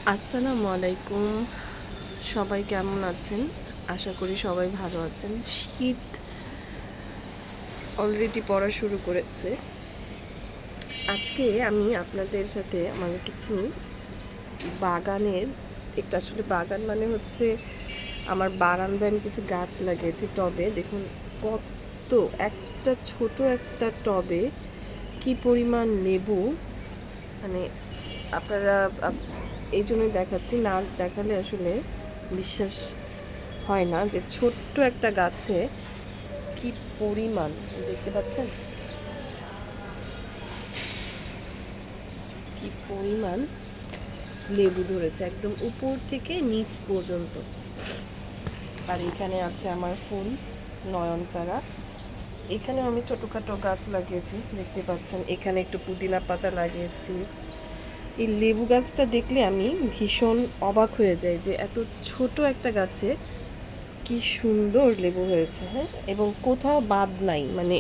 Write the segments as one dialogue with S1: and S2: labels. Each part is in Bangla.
S1: আসসালামু আলাইকুম। সবাই কেমন আছেন? আশা করি সবাই ভালো আছেন। শীত অলরেডি পড়া শুরু করেছে। আজকে আমি আপনাদের সাথে আমার কিছু বাগানের একটা আসলে বাগান মানে হচ্ছে আমার বারান্দায় আমি কিছু গাছ লাগিয়েছি টবে। দেখুন কত একটা ছোট একটা টবে কি পরিমাণ লেবু, মানে আপনারা এই জন্যই দেখাচ্ছি, না দেখালে আসলে বিশ্বাস হয় না যে ছোট্ট একটা গাছে কি পরিমাণ, দেখতে পাচ্ছেন কি পরিমাণ লেবু ধরেছে একদম উপর থেকে নিচ পর্যন্ত। আর এখানে আছে আমার ফুল নয়নতারা। এখানেও আমি ছোটোখাটো গাছ লাগিয়েছি, দেখতে পাচ্ছেন। এখানে একটু পুদিনা পাতা লাগিয়েছি। এই লেবু গাছটা দেখলে আমি ভীষণ অবাক হয়ে যাই যে এত ছোট একটা গাছে কি সুন্দর লেবু হয়েছে। হ্যাঁ, এবং কোথাও বাদ নাই, মানে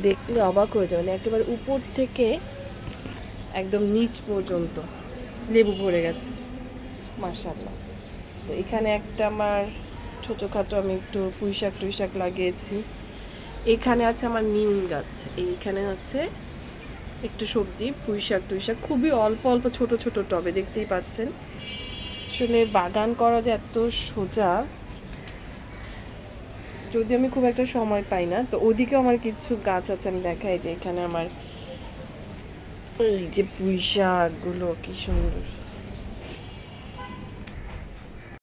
S1: দেখলে অবাক হয়ে যায়, মানে একেবারে উপর থেকে একদম নিচ পর্যন্ত লেবু ভরে গেছে, মাশাআল্লাহ। তো এখানে একটা আমার ছোটোখাটো আমি একটু পুঁইশাক লাগিয়েছি। এখানে আছে আমার নিম গাছ, এইখানে আছে একটু সবজি পুঁইশাক খুবই অল্প অল্প ছোট ছোট টবে, দেখতেই পাচ্ছেন। আসলে বাগান করা যে এত সোজা, যদি আমি খুব একটা সময় পাই না। তো ওদিকেও আমার কিছু গাছ আছে, আমি দেখাই যে এখানে আমার এই যে পুঁইশাকগুলো কি সুন্দর।